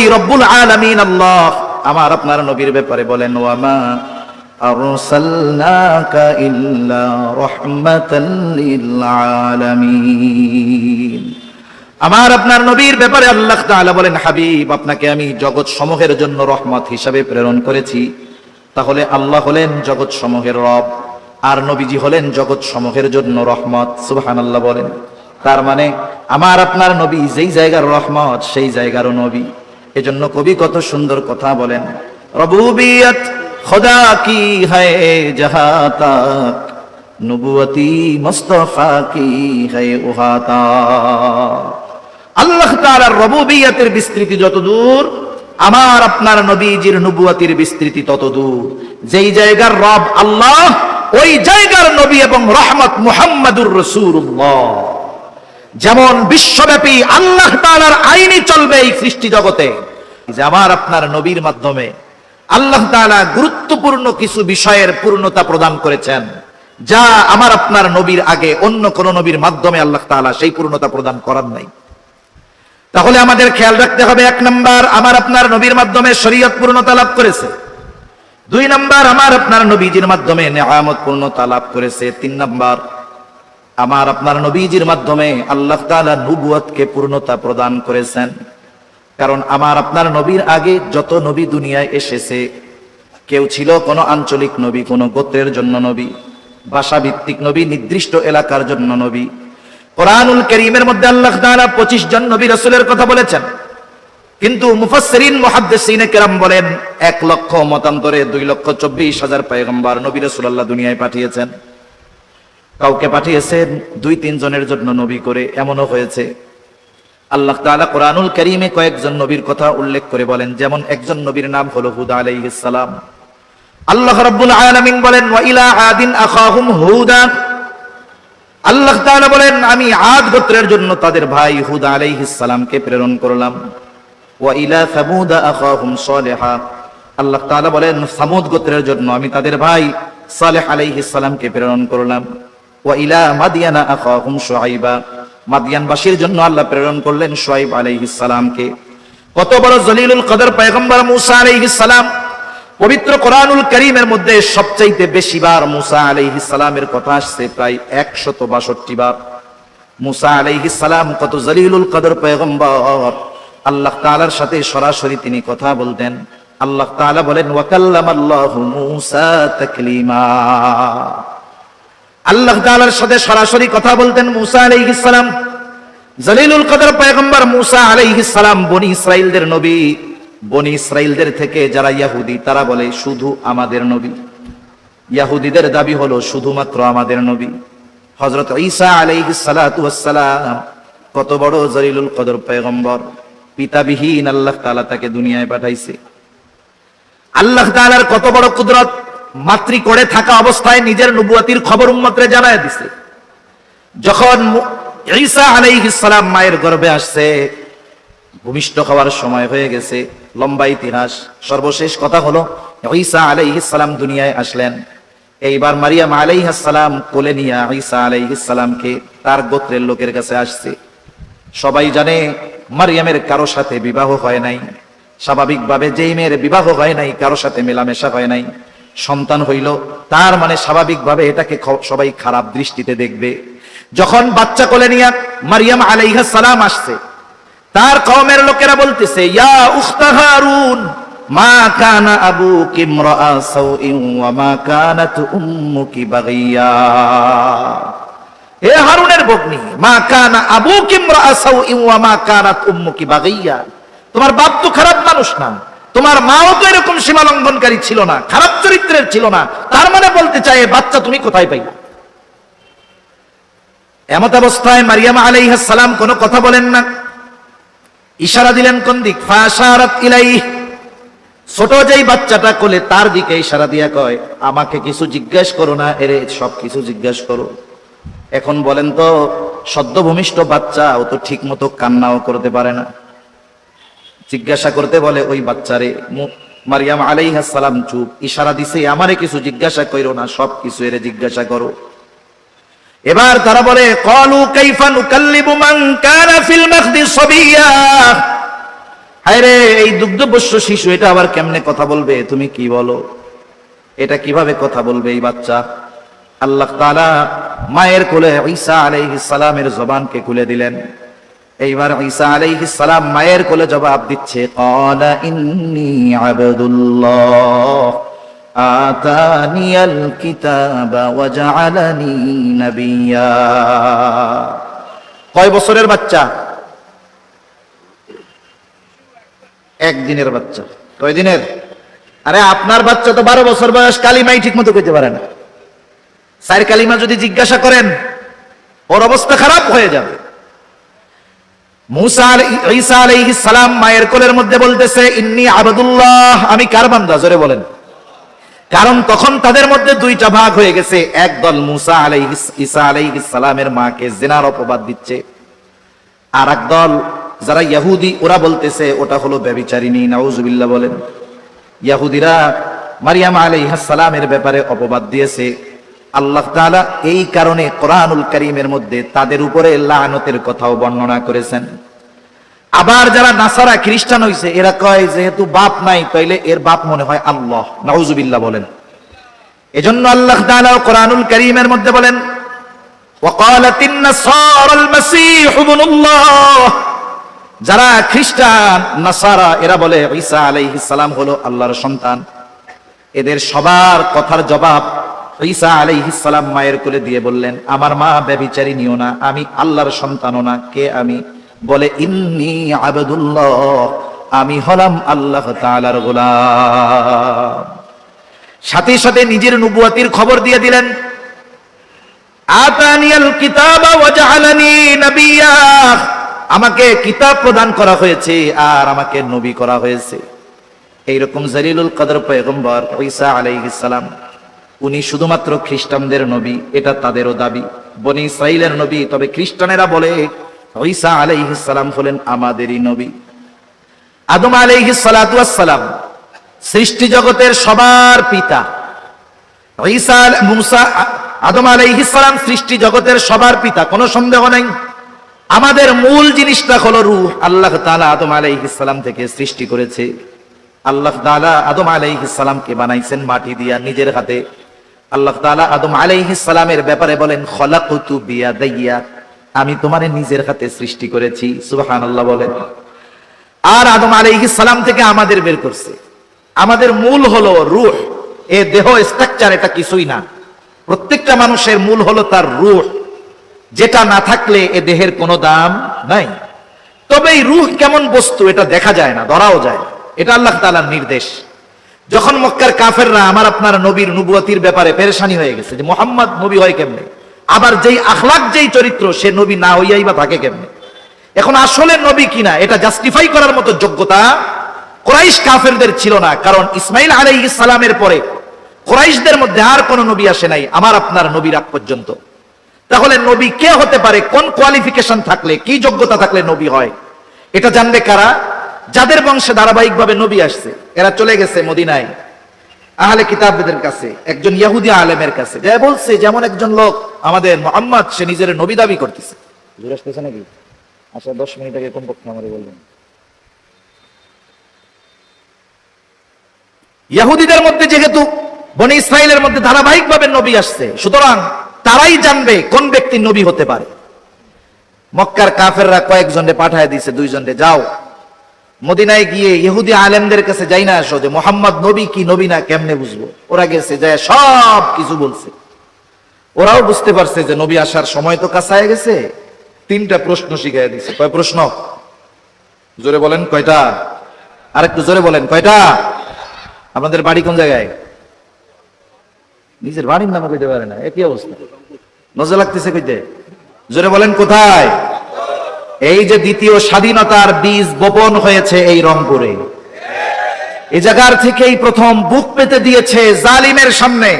ওই রব্বুল আলামিন আল্লাহ আমার আপনার নবীর ব্যাপারে বলেন, ওয়ামা আরসালনাকা ইল্লা রাহমাতাল লিল আলামিন। আমার আপনার নবীর ব্যাপারে আল্লাহ তাআলা বলেন, হাবিব আপনাকে আমি জগৎ সমূহের জন্য রহমত হিসাবে প্রেরণ করেছি। তাহলে আল্লাহ হলেন জগৎ সমূহের রব, আর নবীজি হলেন জগৎ সমূহের জন্য রহমত। সুবহানাল্লাহ বলেন। তার মানে আমার আপনার নবী যেই জায়গার রহমত সেই জায়গারও নবী। এজন্য কবি কত সুন্দর কথা বলেন, রবুবিয়ত খোদা কি হ্যায় জাহাঁ তাক, নবুয়তি মুস্তাফা কি হ্যায় ওহা তাক। আল্লাহ তাআলার রবুবিয়তের বিস্তৃতি যত দূর, আমার আপনার নবীজির নবুয়তির বিস্তৃতি তত দূর। যেই জায়গার রব আল্লাহ, ওই জায়গার নবী এবং রহমত মুহাম্মাদুর রাসূলুল্লাহ। যেমন বিশ্বব্যাপী আল্লাহ তাআলার আইনই চলবে এই সৃষ্টি জগতে, যে আমার আপনার নবীর মাধ্যমে আল্লাহ তাআলা গুরুত্বপূর্ণ কিছু বিষয়ের পূর্ণতা প্রদান করেছেন, যা আমার আপনার নবীর আগে অন্য কোন নবীর মাধ্যমে আল্লাহ তাআলা সেই পূর্ণতা প্রদান করার নাই। তাহলে আমাদের খেয়াল রাখতে হবে, 1 নাম্বার আমার আপনার নবীর মাধ্যমে শরীয়ত পূর্ণতা লাভ করেছে। 2 নাম্বার আমার আপনার নবীজির মাধ্যমে নেয়ামত পূর্ণতা লাভ করেছে। 3 নাম্বার আমার আপনার নবীজির মাধ্যমে আল্লাহ তাআলা নবুয়তকে পূর্ণতা প্রদান করেছেন। কারণ আমার আপনার নবীর আগে যত নবী দুনিয়ায় এসেছে, কেউ ছিল কোন আঞ্চলিক নবী, কোন গোত্রের জন্য নবী, ভাষাভিত্তিক নবী, নির্দিষ্ট এলাকার জন্য নবী। কোরআনুল কারীমের মধ্যে আল্লাহ তাআলা 25 জন নবী রাসূলের কথা বলেছেন, কিন্তু মুফাসসিরিন মুহাদ্দিসিনে কেরাম বলেন 1 লক্ষ মতান্তরে 2,24,000 পয়গম্বর নবী রাসূলুল্লাহ দুনিয়ায় পাঠিয়েছেন। কাউকে পাঠিয়েছেন 2-3 জনের জন্য নবী করে, এমনও হয়েছে। আল্লাহ তাআলা কোরআনুল কারীমে কয়েকজন নবীর কথা উল্লেখ করে বলেন, যেমন একজন নবীর নাম হলো হুদ আলাইহিস সালাম। আল্লাহ রাব্বুল আলামিন বলেন, ওয়া ইলা আদিন আখাহুম হুদা। আল্লাহ তাআলা বলেন, আমি আদ গোত্রের জন্য তাদের ভাই হুদ আলাইহিস সালামকে প্রেরণ করলাম। ওয়া ইলা সামুদ আখাহুম সালিহা। আল্লাহ তাআলা বলেন, সামুদ গোত্রের জন্য আমি তাদের ভাই সালেহ আলাইহিস সালামকে প্রেরণ করলাম। ওয়া ইলা মাদিয়ানা আখাহুম শুআইবা। মাদিয়ানবাসীর জন্য আল্লাহ প্রেরণ করলেন শুআইব আলাইহিস সালামকে। কত বড় জলিলুল কদর পয়গম্বর মুসা আলাইহিস সালাম। পবিত্র কোরআনুল কারীমের মধ্যে সবচাইতে বেশি বার মুসা আলাইহিস সালামের কথা আসছে, প্রায় 162 বার। মুসা আলাইহিস সালাম কত জলিলুল কদর পয়গম্বর, আল্লাহ তাআলার সাথে সরাসরি তিনি কথা বলতেন। আল্লাহ তাআলা বলেন, ওয়া কাল্লামাল্লাহু মুসা তাকলিমা। আল্লাহ তাআলার সাথে সরাসরি কথা বলতেন মুসা আলাইহিস সালাম। জলিলুল কদর পয়গম্বর মুসা আলাইহিস সালাম বনি ইসরাইলদের নবী। বনি ইসরাইলদের থেকে যারা ইহুদি, তারা বলে শুধু আমাদের নবী। ইহুদিদের দাবি হলো শুধুমাত্র আমাদের নবী। হযরত ঈসা আলাইহিস সালাতু ওয়াস সালাম কত বড় জলিলুল কদর পয়গম্বর, পিতাবিহীন আল্লাহ তাআলা তাকে দুনিয়ায় পাঠাইছে। আল্লাহ তাআলার কত বড় কুদরত, মাতৃ করে থাকা অবস্থায় নিজের নবুয়তির খবর উম্মতরে জানায় দিছে। যখন ঈসা আলাইহিস সালাম মায়ের গর্ভে আসছে, ভূমিষ্ঠ হওয়ার সময় হয়ে গেছে, লম্বা ইতিহাস। সর্বশেষ কথা হলো ঈসা আলাইহিস সালাম দুনিয়ায় আসলেন। এইবার মারিয়াম আলাইহিস সালাম কোলে নিয়ে ঈসা আলাইহিস সালামকে তার গোত্রের লোকের কাছে আসছে। সবাই জানে মারিয়ামের কারো সাথে বিবাহ হয় নাই। স্বাভাবিকভাবে যেই মেয়ের বিবাহ হয় নাই, কারো সাথে মেলামেশা হয় নাই, সন্তান হইল, তার মানে স্বাভাবিকভাবে এটাকে সবাই খারাপ দৃষ্টিতে দেখবে। যখন বাচ্চা কোলে নিয়ে মারিয়াম আলাইহিস সালাম আসছে, তার কওমের লোকেরা বলতেছে, ইয়া উখতা হারুন মা কানা আবুকি ইমরাআ সাউইন ওয়া মা কানাত উম্মুকি বাগিয়া। হে হারুনের ভগ্নী, মা কানা আবুকি ইমরাআ সাউইন ওয়া মা কানাত উম্মুকি বাগিয়া। তোমার বাপ তো খারাপ মানুষ না, তোমার মাও তো এরকম সীমা লঙ্ঘনকারী ছিল না, খারাপ চরিত্রের ছিল না। তার মানে বলতে চায় বাচ্চা তুমি কোথায় পাইলা? এমত অবস্থায় মারিয়াম আলাইহিস সালাম কোনো কথা বলেন না, ইশারা দিলেন কোন দিক? ফাশারাত ইলাইহি। ছোট যেই বাচ্চাটা কোলে, তার দিকে ইশারা দিয়া কয়, আমাকে কিছু জিজ্ঞেস করো না, এরে সব কিছু জিজ্ঞেস করো। এখন বলেন তো, সদ্য ভূমিষ্ঠ বাচ্চা, ও তো ঠিক মতো কান্নাও করতে পারে না, জিজ্ঞাসা করতে বলে ওই বাচ্চারে। মারিয়াম আলাইহিস সালাম চুপ, ইশারা দিছে আমারে কিছু জিজ্ঞাসা কইরো না, সব কিছু এরে জিজ্ঞাসা করো। এবার তারা বলে, ক্বালু কাইফা নুকাল্লিবু মান কানা ফিল মাহদি সাবিয়্যা। হায় রে, এই দুগ্ধপোষ্য শিশু এটা আবার কেমনে কথা বলবে? তুমি কি বলো, এটা কিভাবে কথা বলবে এই বাচ্চা? আল্লাহ তাআলা মায়ের কোলে ঈসা আলাইহিস সালামের জবানকে খুলে দিলেন। এইবার ঈসা আলাইহিস সালাম মায়ের কোলে জবাব দিচ্ছে, ক্বালা ইন্নী আবদুল্লাহ আতানিয়াল কিতাবা ওয়া জাআলানি নাবিয়্যা। কয় বছরের বাচ্চা? একদিনের বাচ্চা। কয় দিনের? আরে আপনার বাচ্চা তো 12 বছর বয়স, কালিমাই ঠিক মতো কইতে পারে না। 4 কালিমা যদি জিজ্ঞাসা করেন ওর অবস্থা খারাপ হয়ে যাবে। ঈসা আলাইহিস সালাম মায়ের কোলের মধ্যে বলতেছে, ইন্নী আবদুল্লাহ, আমি কার বান্দা? জোরে বলেন। কারণ তখন তাদের মধ্যে দুইটা ভাগ হয়ে গেছে। একদল ঈসা আলাইহিস সালামের মাকে জিনার অপবাদ দিচ্ছে, আর একদল যারা ইহুদি ওরা বলতেছে ওটা হলো ব্যভিচারিণী। নাউজুবিল্লাহ বলেন। ইহুদিরা মারিয়াম আলাইহিস সালামের ব্যাপারে অপবাদ দিয়েছে। আল্লাহ তাআলা এই কারণে কোরআনুল কারীমের মধ্যে তাদের উপরে লাআনতের কথাও বর্ণনা করেছেন। আবার যারা নাসারা খ্রিস্টান হইছে এরা কয় যেহেতু বাপ নাই তাইলে এর বাপ মনে হয় আল্লাহ। নাউজুবিল্লাহ বলেন। এজন্য আল্লাহ তাআলা কোরআনুল কারীমের মধ্যে বলেন, ওয়াকালাতিন নাসারাল মাসীহু ইবনুল্লাহ, যারা খ্রিস্টান নাসারা এরা বলে ঈসা আলাইহিস সালাম হলো আল্লাহর সন্তান। এদের সবার কথার জবাব ঈসা আলাইহিস সালাম মায়ের কোলে দিয়ে বললেন, আমার মা ব্যভিচারিণীও না, আমি আল্লাহর সন্তানও না। কে আমি? বলে ইন্নী আবদুল্লাহ, আমি হলাম আল্লাহ তাআলার গোলাম। সাথে সাথে নিজের নবুয়তির খবর দিয়ে দিলেন, আতানিয়াল কিতাবা ওয়া জাআলানি নাবিয়্যা, আমাকে কিতাব প্রদান করা হয়েছে আর আমাকে নবী করা হয়েছে। এইরকম জলিলুল কদর পয়গম্বর ঈসা আলাইহিস সালাম, উনি শুধুমাত্র খ্রিস্টানদের নবী, এটা তাদেরও দাবি, বনি ইসরাইলের নবী। তবে খ্রিস্টানেরা বলে ঈসা আলাইহিস সালাম হলেন আমাদেরই নবী। আদম আলাইহিস সালাতু ওয়াস সালাম সৃষ্টি জগতের সবার পিতা। আদম আলাইহিস সালাম সৃষ্টি জগতের সবার পিতা, কোনো সন্দেহ নাই। আমাদের মূল জিনিসটা হলো রূহ। আল্লাহ তাআলা আদম আলাইহিস সালাম থেকে সৃষ্টি করেছে। আল্লাহ তাআলা আদম আলাইহিস সালামকে বানাইছেন মাটি দিয়া নিজের হাতে। আল্লাহ তাআলা আদম আলাইহিস সালামের ব্যাপারে বলেন, খলাকতু বিয়াদাইয়া, আমি তোমারে নিজের হাতে সৃষ্টি করেছি। সুবহানাল্লাহ বলেন। আর আদম আলাইহিস সালাম থেকে আমাদের বের করছে। আমাদের মূল হলো রূহ। এ দেহ স্ট্রাকচার এটা কিছুই না। প্রত্যেকটা মানুষের মূল হলো তার রূহ, যেটা না থাকলে এ দেহের কোনো দাম নাই। তবে এই রূহ কেমন বস্তু এটা দেখা যায় না, ধরাও যায় না। এটা আল্লাহ তাআলার নির্দেশ। যখন মক্কার কাফেররা আমার আপনার নবীর নবুয়তির ব্যাপারে পেরেশানি হয়ে গেছে যে মুহাম্মদ নবী হয় কেমনে, আবার যেই আখলাক যেই চরিত্র সে নবী না হইয়াই বা থাকে কেমনে, এখন আসলে নবী কিনা এটা জাস্টিফাই করার মতো যোগ্যতা কুরাইশ কাফেরদের ছিল না। কারণ ইসমাইল আলাইহিস সালামের পরে কুরাইশদের মধ্যে আর কোন নবী আসে নাই আমার আপনার নবীর আগ পর্যন্ত। তাহলে নবী কে হতে পারে, কোন কোয়ালিফিকেশন থাকলে, কি যোগ্যতা থাকলে নবী হয়, এটা জানবে কারা? যাদের বংশে ধারাবাহিকভাবে নবী আসছে। এরা চলে গেছে মদিনায় আহলে কিতাবদের কাছে, একজন ইহুদি আলেমের কাছে, যে বলছে যেমন একজন লোক আমাদের মুহাম্মদ, সে নিজের নবী দাবি করতেছে। বুঝে আসতেছে নাকি? আচ্ছা 10 মিনিট আগে কোন পক্ষে আমারে বলবেন। ইহুদিদের মধ্যে যেহেতু বনি ইসরাইলের মধ্যে ধারাবাহিকভাবে নবী আসছে, সুতরাং তারাই জানবে কোন ব্যক্তি নবী হতে পারে। মক্কার কাফেররা কয়েকজনে পাঠায় দিয়েছে, 2 জনে, যাও মদিনায় গিয়ে ইহুদি আলেমদের কাছে যাই না আসো যে মুহাম্মদ নবী কি নবী না কেমনে বুঝবো। ওরা গেছে, যায় সব কিছু বলছে। ওরাও বুঝতে পারছে যে নবী আসার সময় তো কাছায় গেছে। 3টা প্রশ্ন শিখাই দিছে। কয় প্রশ্ন? জোরে বলেন কয়টা? আরেকটু জোরে বলেন কয়টা? আপনাদের বাড়ি কোন জায়গায়? নিজের বাড়ির নামে কইতে পারে না, একই অবস্থা। মজা লাগতেছে কইতে? জোরে বলেন কোথায়? এই যে দ্বিতীয় স্বাধীনতার বীজ বপন হয়েছে এই রংপুরে, এই জায়গার থেকেই প্রথম বুক পেতে দিয়েছে জালিমের সামনে।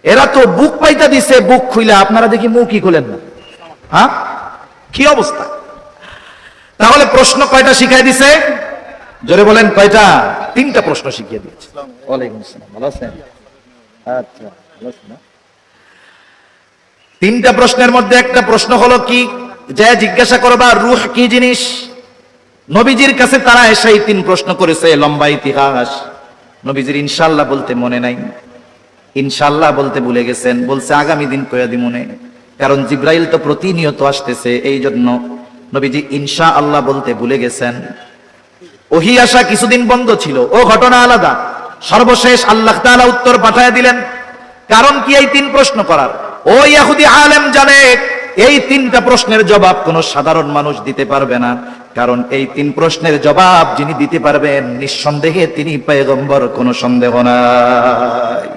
এরা তো বুক পাইতে দিছে, বুক খুইলা আপনারা দেখি মুখই খুলেন না। হ্যাঁ, কি অবস্থা? তাহলে প্রশ্ন কয়টা শিখাই দিছে? জোরে বলেন কয়টা? 3টা প্রশ্ন শিখিয়ে দিয়েছে। ওয়ালাইকুম আসসালাম, ভালো আছেন? আচ্ছা, ভালো আছেন না? 3টা প্রশ্নের মধ্যে একটা প্রশ্ন হলো কি, যে জিজ্ঞাসা করবা রূহ কি জিনিস, নবীজির কাছে তারা এসে এই 3 প্রশ্ন করেছে, লম্বা ইতিহাস। নবীজির ইনশাআল্লাহ বলতে মনে নাই, ইনশাআল্লাহ বলতে ভুলে গেছেন। বলছে আগামী দিন কইয়া দি মনে, কারণ জিব্রাইল তো প্রতিনিয়ত আসতেছে, এই জন্য নবীজি ইনশাআল্লাহ বলতে ভুলে গেছেন। ওহী আসা কিছুদিন বন্ধ ছিল, ও ঘটনা আলাদা। সর্বশেষ আল্লাহ তাআলা উত্তর পাঠায় দিলেন। কারণ কি এই 3 প্রশ্ন করার? ও ইহুদি আলেম জানে এই 3টা প্রশ্নের জবাব কোন সাধারণ মানুষ দিতে পারবে না, কারণ এই 3 প্রশ্নের জবাব যিনি দিতে পারবেন নিঃসন্দেহে তিনি পয়গম্বর, কোনো সন্দেহ নাই।